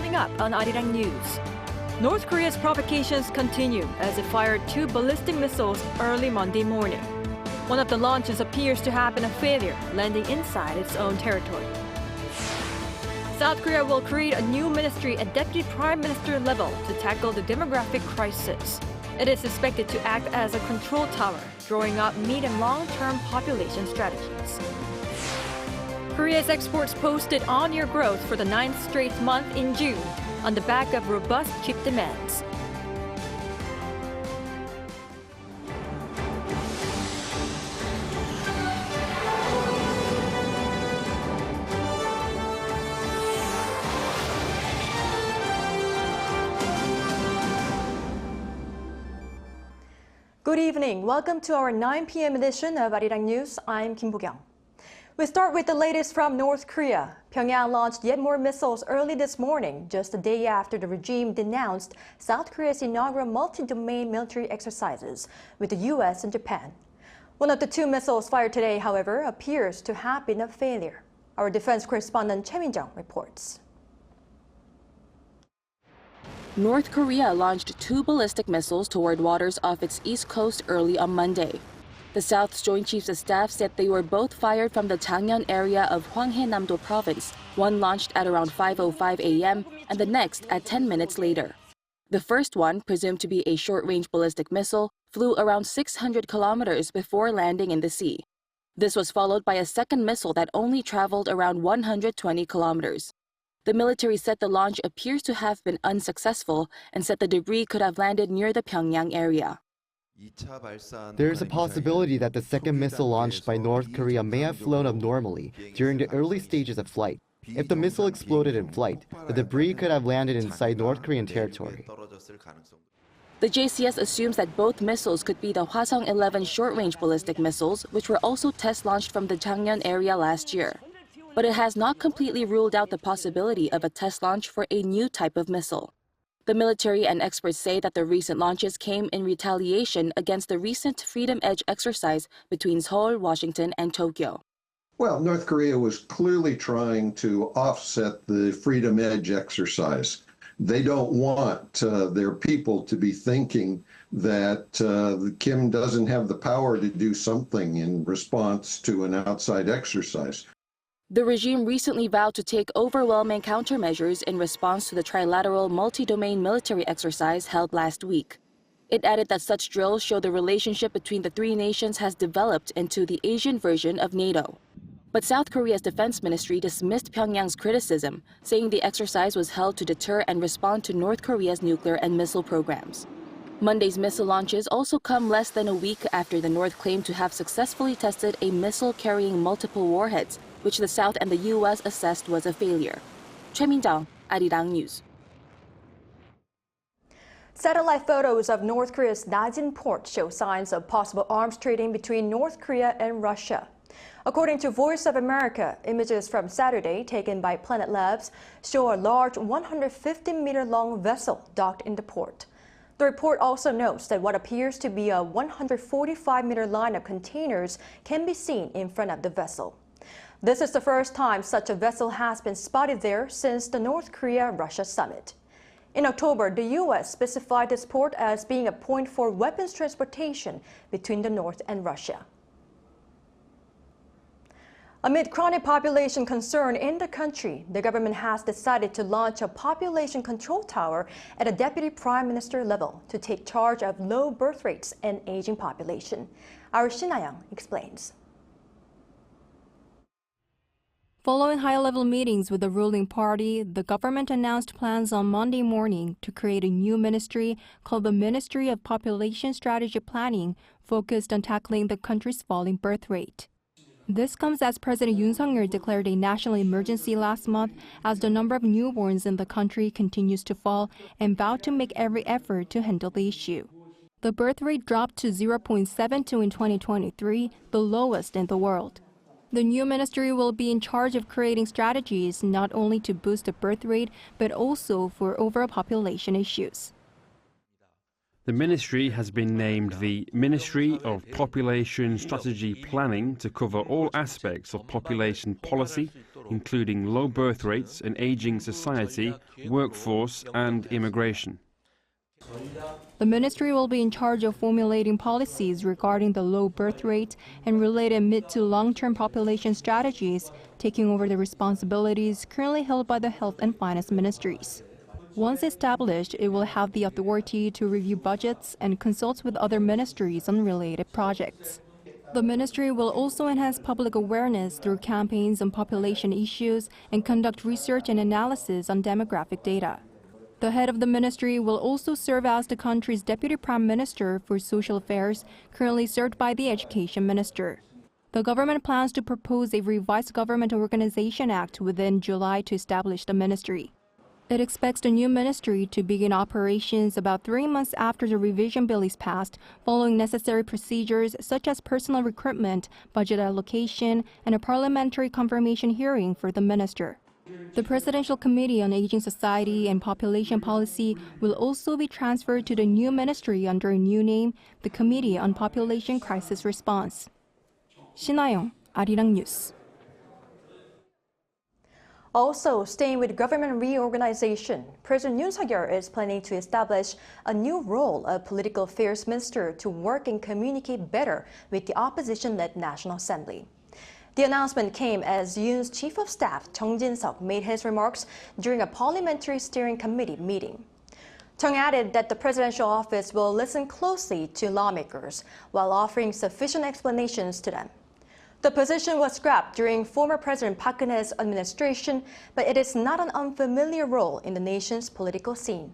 Coming up on Arirang News. North Korea's provocations continue as it fired 2 ballistic missiles early Monday morning. One of the launches appears to have been a failure, landing inside its own territory. South Korea will create a new ministry at deputy prime minister level to tackle the demographic crisis. It is expected to act as a control tower, drawing up mid- and long-term population strategies. Korea's exports posted on-year growth for the 9th straight month in June, on the back of robust chip demands. Good evening. Welcome to our 9 p.m. edition of Arirang News. I'm Kim Bo-kyung. We start with the latest from North Korea. Pyongyang launched yet more missiles early this morning, just a day after the regime denounced South Korea's inaugural multi-domain military exercises with the U.S. and Japan. One of the 2 missiles fired today, however, appears to have been a failure. Our defense correspondent Choi Min-jung reports. North Korea launched 2 ballistic missiles toward waters off its east coast early on Monday. The South's Joint Chiefs of Staff said they were both fired from the Changyeon area of Hwanghae-namdo province, one launched at around 5:05 a.m. and the next at 10 minutes later. The first one, presumed to be a short-range ballistic missile, flew around 600 kilometers before landing in the sea. This was followed by a second missile that only traveled around 120 kilometers. The military said the launch appears to have been unsuccessful and said the debris could have landed near the Pyongyang area. There is a possibility that the second missile launched by North Korea may have flown abnormally during the early stages of flight. If the missile exploded in flight, the debris could have landed inside North Korean territory. The JCS assumes that both missiles could be the Hwasong-11 short-range ballistic missiles, which were also test-launched from the Changyeon area last year. But it has not completely ruled out the possibility of a test launch for a new type of missile. The military and experts say that the recent launches came in retaliation against the recent Freedom Edge exercise between Seoul, Washington, and Tokyo. Well, North Korea was clearly trying to offset the Freedom Edge exercise. They don't want their people to be thinking that Kim doesn't have the power to do something in response to an outside exercise. The regime recently vowed to take overwhelming countermeasures in response to the trilateral multi-domain military exercise held last week. It added that such drills show the relationship between the 3 nations has developed into the Asian version of NATO. But South Korea's defense ministry dismissed Pyongyang's criticism, saying the exercise was held to deter and respond to North Korea's nuclear and missile programs. Monday's missile launches also come less than a week after the North claimed to have successfully tested a missile carrying multiple warheads, which the South and the U.S. assessed was a failure. Choi Min-jung, Arirang News. Satellite photos of North Korea's Rajin port show signs of possible arms trading between North Korea and Russia. According to Voice of America, images from Saturday taken by Planet Labs show a large 150-meter-long vessel docked in the port. The report also notes that what appears to be a 145-meter line of containers can be seen in front of the vessel. This is the first time such a vessel has been spotted there since the North Korea-Russia summit. In October, the U.S. specified this port as being a point for weapons transportation between the North and Russia. Amid chronic population concern in the country, the government has decided to launch a population control tower at a deputy prime minister level to take charge of low birth rates and aging population. Our Shin Ha-young explains. Following high-level meetings with the ruling party, the government announced plans on Monday morning to create a new ministry called the Ministry of Population Strategy Planning, focused on tackling the country's falling birth rate. This comes as President Yoon Suk-yeol declared a national emergency last month as the number of newborns in the country continues to fall and vowed to make every effort to handle the issue. The birth rate dropped to 0.72 in 2023, the lowest in the world. The new ministry will be in charge of creating strategies not only to boost the birth rate, but also for overall population issues. The ministry has been named the Ministry of Population Strategy Planning to cover all aspects of population policy, including low birth rates, an aging society, workforce and immigration. The ministry will be in charge of formulating policies regarding the low birth rate and related mid to long-term population strategies, taking over the responsibilities currently held by the health and finance ministries. Once established, it will have the authority to review budgets and consult with other ministries on related projects. The ministry will also enhance public awareness through campaigns on population issues and conduct research and analysis on demographic data. The head of the ministry will also serve as the country's deputy prime minister for social affairs, currently served by the education minister. The government plans to propose a revised Government Organization Act within July to establish the ministry. It expects the new ministry to begin operations about 3 months after the revision bill is passed, following necessary procedures such as personnel recruitment, budget allocation, and a parliamentary confirmation hearing for the minister. The Presidential Committee on Aging Society and Population Policy will also be transferred to the new ministry under a new name, the Committee on Population Crisis Response. 신하영, Arirang News. Also, staying with government reorganization, President Yoon Suk-yeol is planning to establish a new role of Political Affairs Minister to work and communicate better with the opposition-led National Assembly. The announcement came as Yoon's Chief of Staff, Chung Jin-seok, made his remarks during a Parliamentary Steering Committee meeting. Chung added that the presidential office will listen closely to lawmakers while offering sufficient explanations to them. The position was scrapped during former President Park Geun-hye's administration, but it is not an unfamiliar role in the nation's political scene.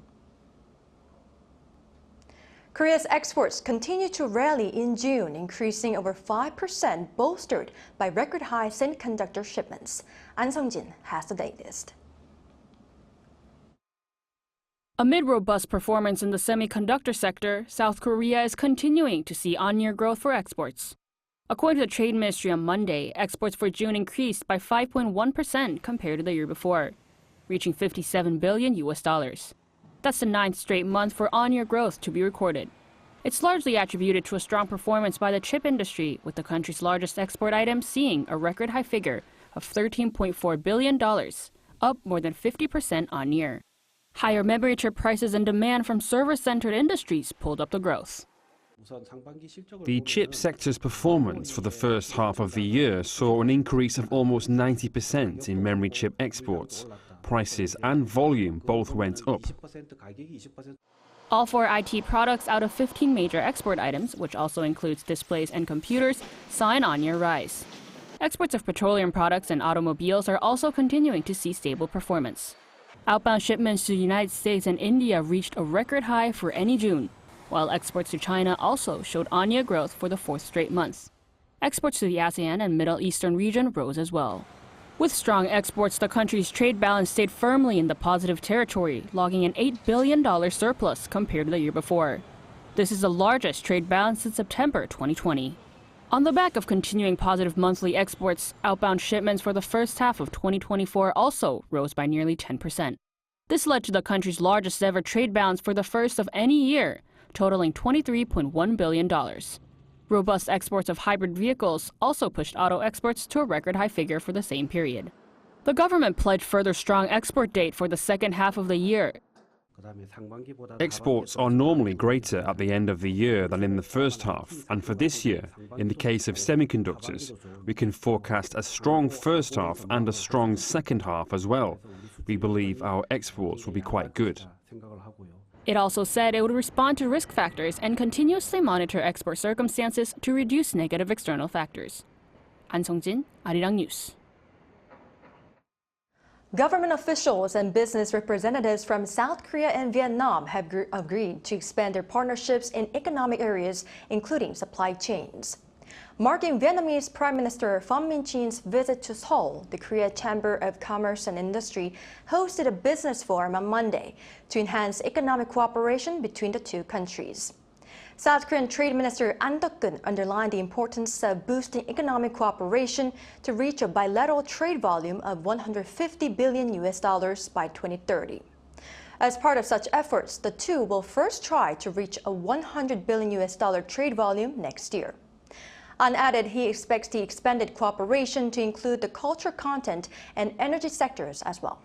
Korea's exports continue to rally in June, increasing over 5%, bolstered by record-high semiconductor shipments. An Sung-jin has the latest. Amid robust performance in the semiconductor sector, South Korea is continuing to see on-year growth for exports. According to the Trade Ministry on Monday, exports for June increased by 5.1% compared to the year before, reaching $57 billion. That's the 9th straight month for on-year growth to be recorded. It's largely attributed to a strong performance by the chip industry, with the country's largest export item seeing a record high figure of $13.4 billion, up more than 50% on-year. Higher memory chip prices and demand from server-centered industries pulled up the growth. The chip sector's performance for the first half of the year saw an increase of almost 90% in memory chip exports. Prices and volume both went up. All 4 IT products out of 15 major export items, which also includes displays and computers, saw an on-year rise. Exports of petroleum products and automobiles are also continuing to see stable performance. Outbound shipments to the United States and India reached a record high for any June, while exports to China also showed on-year growth for the 4th straight month. Exports to the ASEAN and Middle Eastern region rose as well. With strong exports, the country's trade balance stayed firmly in the positive territory, logging an $8 billion surplus compared to the year before. This is the largest trade balance since September 2020. On the back of continuing positive monthly exports, outbound shipments for the first half of 2024 also rose by nearly 10%. This led to the country's largest ever trade balance for the first of any year, totaling $23.1 billion. Robust exports of hybrid vehicles also pushed auto exports to a record high figure for the same period. The government pledged further strong export date for the second half of the year. Exports are normally greater at the end of the year than in the first half, and for this year, in the case of semiconductors, we can forecast a strong first half and a strong second half as well. We believe our exports will be quite good. It also said it would respond to risk factors and continuously monitor export circumstances to reduce negative external factors. An Sung-jin, Arirang News. Government officials and business representatives from South Korea and Vietnam have agreed to expand their partnerships in economic areas, including supply chains. Marking Vietnamese Prime Minister Pham Minh Chin's visit to Seoul, the Korea Chamber of Commerce and Industry hosted a business forum on Monday to enhance economic cooperation between the two countries. South Korean Trade Minister An Deok-keun underlined the importance of boosting economic cooperation to reach a bilateral trade volume of $150 billion by 2030. As part of such efforts, the two will first try to reach a $100 billion trade volume next year. An added, he expects the expanded cooperation to include the culture content and energy sectors as well.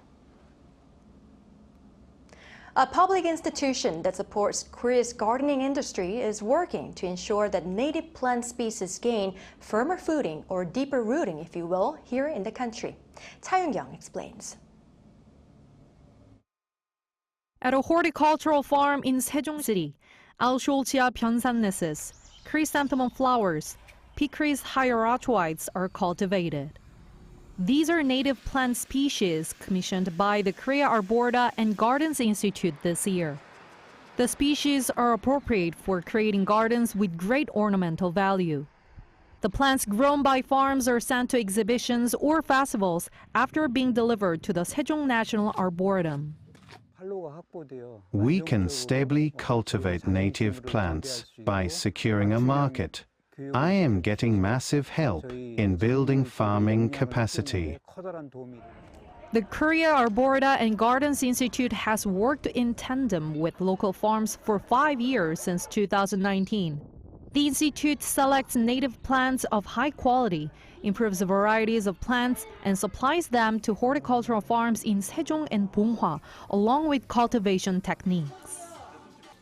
A public institution that supports Korea's gardening industry is working to ensure that native plant species gain firmer footing or deeper rooting, if you will, here in the country. Cha Young explains. At a horticultural farm in Sejong City, Alscholzia pyeonsanensis, chrysanthemum flowers, Picris hierarchoides are cultivated. These are native plant species commissioned by the Korea Arborda and Gardens Institute this year. The species are appropriate for creating gardens with great ornamental value. The plants grown by farms are sent to exhibitions or festivals after being delivered to the Sejong National Arboretum. We can stably cultivate native plants by securing a market. I am getting massive help in building farming capacity. The Korea Arborda and Gardens Institute has worked in tandem with local farms for 5 years since 2019. The institute selects native plants of high quality, improves varieties of plants, and supplies them to horticultural farms in Sejong and Bonghwa, along with cultivation techniques.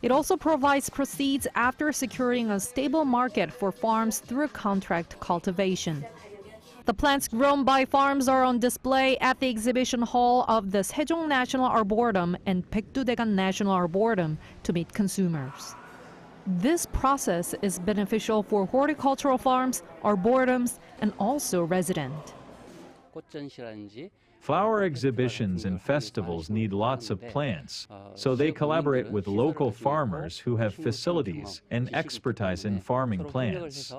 It also provides proceeds after securing a stable market for farms through contract cultivation. The plants grown by farms are on display at the exhibition hall of the Sejong National Arboretum and Baekdudaegan National Arboretum to meet consumers. This process is beneficial for horticultural farms, arboretums, and also residents. Flower exhibitions and festivals need lots of plants, so they collaborate with local farmers who have facilities and expertise in farming plants.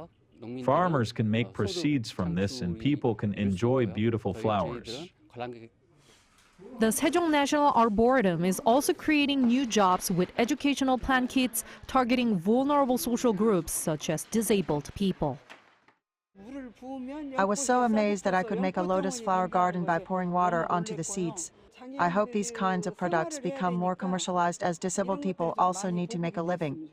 Farmers can make proceeds from this and people can enjoy beautiful flowers. The Sejong National Arboretum is also creating new jobs with educational plant kits targeting vulnerable social groups such as disabled people. I was so amazed that I could make a lotus flower garden by pouring water onto the seeds. I hope these kinds of products become more commercialized as disabled people also need to make a living.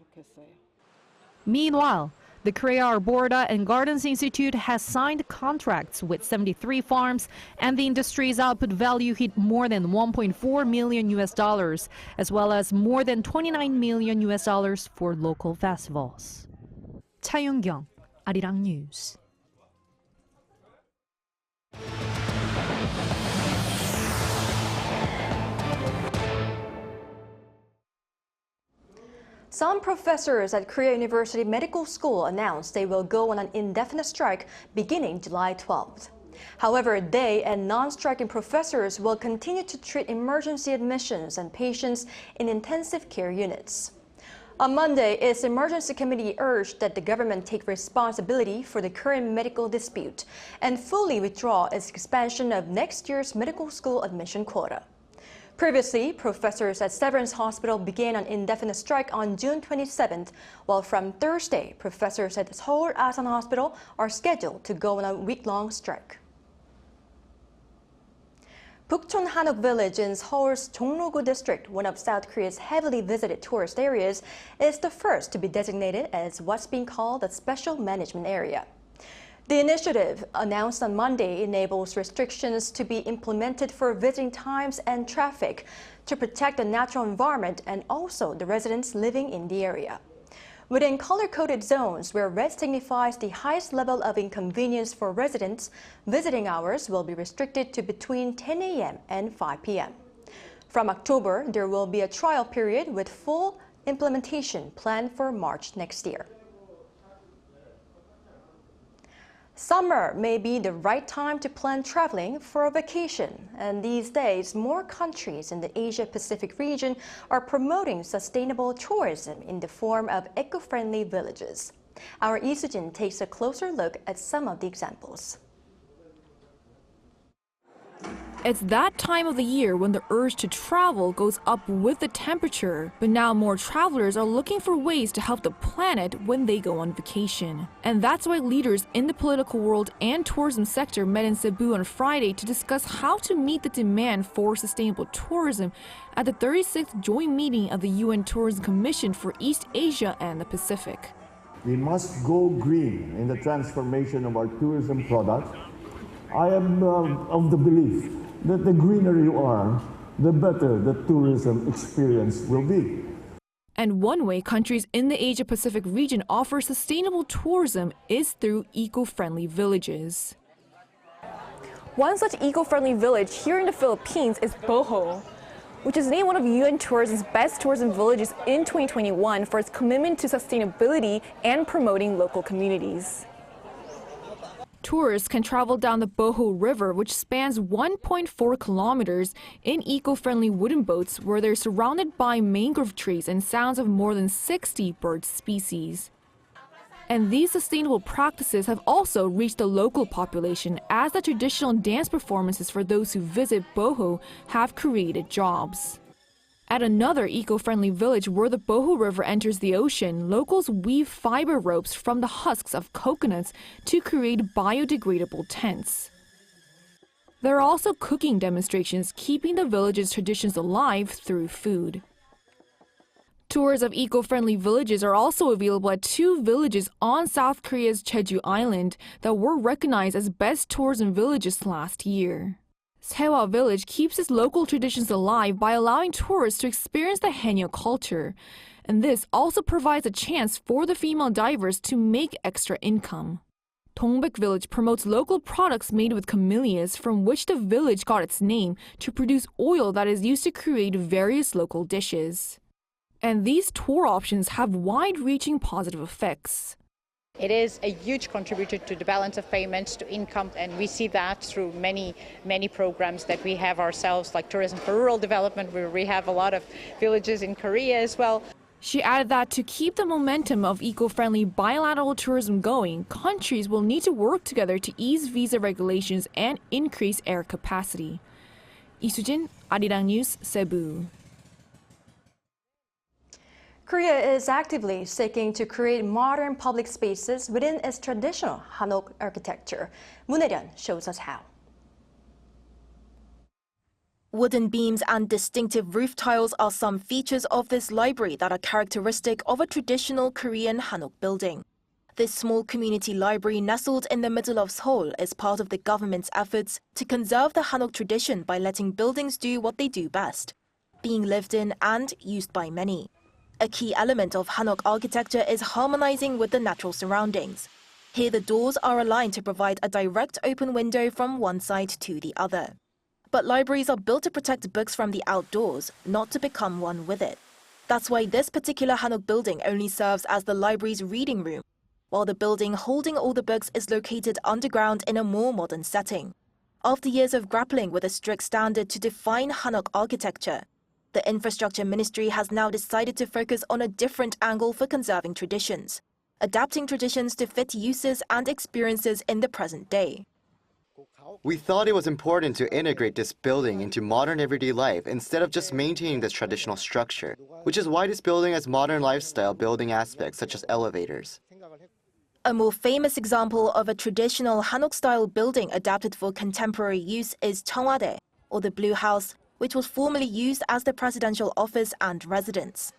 Meanwhile, the Korea Arborda and Gardens Institute has signed contracts with 73 farms, and the industry's output value hit more than $1.4 million, as well as more than $29 million for local festivals. Cha Young, Arirang News. Some professors at Korea University Medical School announced they will go on an indefinite strike beginning July 12th. However, they and non-striking professors will continue to treat emergency admissions and patients in intensive care units. On Monday, its emergency committee urged that the government take responsibility for the current medical dispute and fully withdraw its expansion of next year's medical school admission quota. Previously, professors at Severance Hospital began an indefinite strike on June 27th, while from Thursday, professors at Seoul Asan Hospital are scheduled to go on a week-long strike. Bukchon Hanok Village in Seoul's Jongno-gu district, one of South Korea's heavily visited tourist areas, is the first to be designated as what's being called a special management area. The initiative, announced on Monday, enables restrictions to be implemented for visiting times and traffic to protect the natural environment and also the residents living in the area. Within color-coded zones where red signifies the highest level of inconvenience for residents, visiting hours will be restricted to between 10 a.m. and 5 p.m. From October, there will be a trial period with full implementation planned for March next year. Summer may be the right time to plan traveling for a vacation, and these days more countries in the Asia-Pacific region are promoting sustainable tourism in the form of eco-friendly villages. Our Lee Soo-jin takes a closer look at some of the examples. It's that time of the year when the urge to travel goes up with the temperature, but now more travelers are looking for ways to help the planet when they go on vacation. And that's why leaders in the political world and tourism sector met in Cebu on Friday to discuss how to meet the demand for sustainable tourism at the 36th joint meeting of the UN Tourism Commission for East Asia and the Pacific. We must go green in the transformation of our tourism products. I am of the belief that the greener you are, the better the tourism experience will be. And one way countries in the Asia-Pacific region offer sustainable tourism is through eco-friendly villages. One such eco-friendly village here in the Philippines is Boho, which is named one of UN Tourism's best tourism villages in 2021 for its commitment to sustainability and promoting local communities. Tourists can travel down the Boho River, which spans 1.4 kilometers, in eco-friendly wooden boats where they're surrounded by mangrove trees and sounds of more than 60 bird species. And these sustainable practices have also reached the local population, as the traditional dance performances for those who visit Boho have created jobs. At another eco-friendly village where the Boho River enters the ocean, locals weave fiber ropes from the husks of coconuts to create biodegradable tents. There are also cooking demonstrations, keeping the village's traditions alive through food. Tours of eco-friendly villages are also available at 2 villages on South Korea's Jeju Island that were recognized as best tourism villages last year. Seoul Village keeps its local traditions alive by allowing tourists to experience the Hanyo culture. And this also provides a chance for the female divers to make extra income. Dongbek Village promotes local products made with camellias, from which the village got its name, to produce oil that is used to create various local dishes. And these tour options have wide-reaching positive effects. It is a huge contributor to the balance of payments, to income, and we see that through many programs that we have ourselves, like Tourism for Rural Development, where we have a lot of villages in Korea as well. She added that to keep the momentum of eco-friendly bilateral tourism going, countries will need to work together to ease visa regulations and increase air capacity. Lee Soo-jin, Arirang News, Cebu. Korea is actively seeking to create modern public spaces within its traditional Hanok architecture. Moon Hae-ryun shows us how. Wooden beams and distinctive roof tiles are some features of this library that are characteristic of a traditional Korean Hanok building. This small community library nestled in the middle of Seoul is part of the government's efforts to conserve the Hanok tradition by letting buildings do what they do best, being lived in and used by many. A key element of Hanok architecture is harmonizing with the natural surroundings. Here the doors are aligned to provide a direct open window from one side to the other. But libraries are built to protect books from the outdoors, not to become one with it. That's why this particular Hanok building only serves as the library's reading room, while the building holding all the books is located underground in a more modern setting. After years of grappling with a strict standard to define Hanok architecture, the Infrastructure Ministry has now decided to focus on a different angle for conserving traditions, adapting traditions to fit uses and experiences in the present day. We thought it was important to integrate this building into modern everyday life instead of just maintaining this traditional structure, which is why this building has modern lifestyle building aspects such as elevators. A more famous example of a traditional Hanok-style building adapted for contemporary use is Cheongwade, or the Blue House, which was formerly used as the presidential office and residence.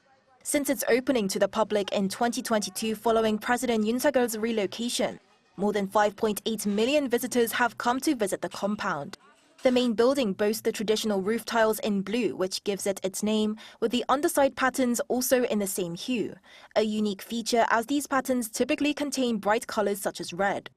Since its opening to the public in 2022 following President Yoon Suk-yeol's relocation, more than 5.8 million visitors have come to visit the compound. The main building boasts the traditional roof tiles in blue, which gives it its name, with the underside patterns also in the same hue, a unique feature as these patterns typically contain bright colors such as red.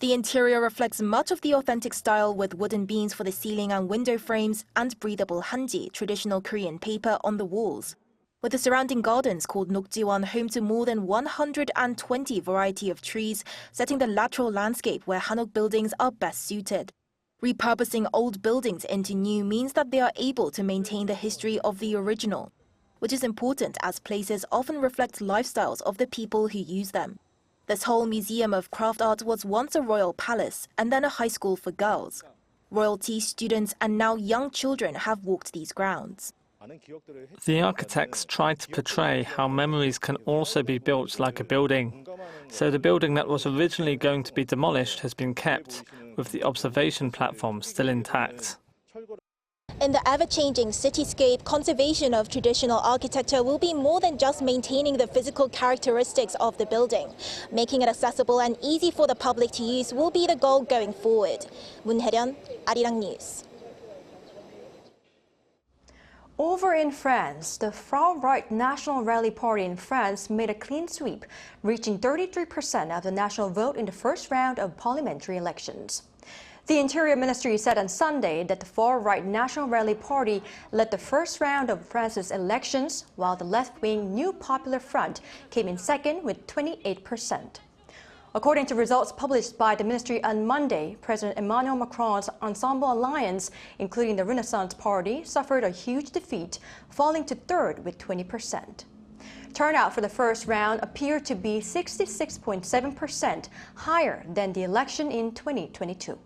The interior reflects much of the authentic style with wooden beams for the ceiling and window frames and breathable hanji, traditional Korean paper, on the walls. With the surrounding gardens called Nokjiwon home to more than 120 variety of trees, setting the lateral landscape where Hanok buildings are best suited. Repurposing old buildings into new means that they are able to maintain the history of the original, which is important as places often reflect lifestyles of the people who use them. This whole museum of craft art was once a royal palace and then a high school for girls. Royalty, students, and now young children have walked these grounds. The architects tried to portray how memories can also be built like a building. So the building that was originally going to be demolished has been kept, with the observation platform still intact. In the ever-changing cityscape, conservation of traditional architecture will be more than just maintaining the physical characteristics of the building. Making it accessible and easy for the public to use will be the goal going forward. Moon Hae-ryun, Arirang News. Over in France, the far-right National Rally Party in France made a clean sweep, reaching 33% of the national vote in the first round of parliamentary elections. The Interior Ministry said on Sunday that the far-right National Rally Party led the first round of France's elections, while the left-wing New Popular Front came in second with 28%. According to results published by the ministry on Monday, President Emmanuel Macron's Ensemble Alliance, including the Renaissance Party, suffered a huge defeat, falling to third with 20%. Turnout for the first round appeared to be 66.7%, higher than the election in 2022.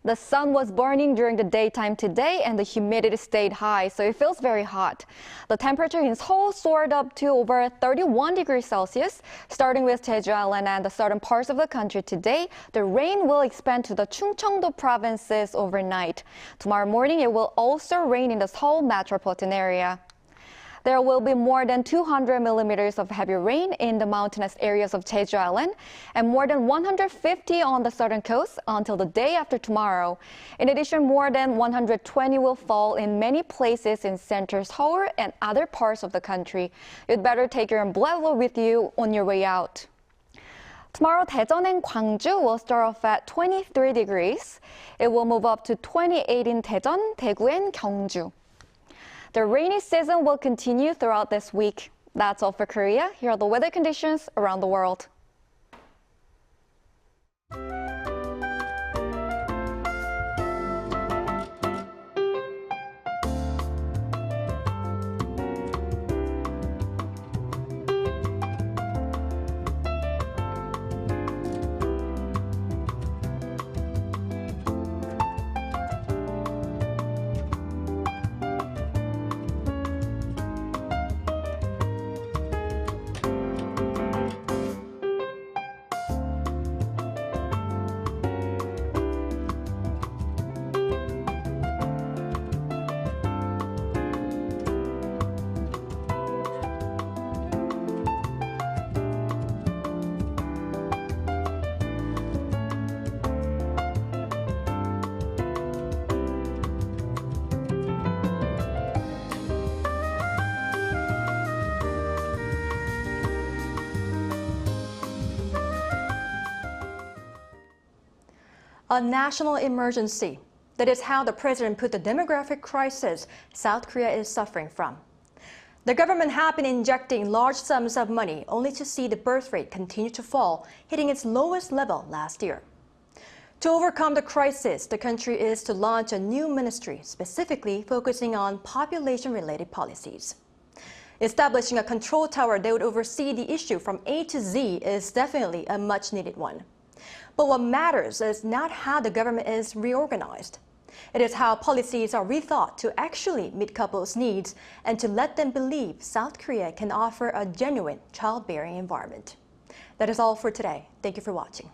The sun was burning during the daytime today and the humidity stayed high, so it feels very hot. The temperature in Seoul soared up to over 31 degrees Celsius. Starting with Jeju Island and the southern parts of the country today, the rain will expand to the Chungcheongdo provinces overnight. Tomorrow morning, it will also rain in the Seoul metropolitan area. There will be more than 200 millimeters of heavy rain in the mountainous areas of Jeju Island and more than 150 on the southern coast until the day after tomorrow. In addition, more than 120 will fall in many places in central Seoul and other parts of the country. You'd better take your umbrella with you on your way out. Tomorrow, Daejeon and Gwangju will start off at 23 degrees. It will move up to 28 in Daejeon, Daegu, and Gyeongju. The rainy season will continue throughout this week. That's all for Korea. Here are the weather conditions around the world. A national emergency. That is how the president put the demographic crisis South Korea is suffering from. The government had been injecting large sums of money only to see the birth rate continue to fall, hitting its lowest level last year. To overcome the crisis, the country is to launch a new ministry specifically focusing on population-related policies. Establishing a control tower that would oversee the issue from A to Z is definitely a much-needed one. But what matters is not how the government is reorganized. It is how policies are rethought to actually meet couples' needs and to let them believe South Korea can offer a genuine childbearing environment. That is all for today. Thank you for watching.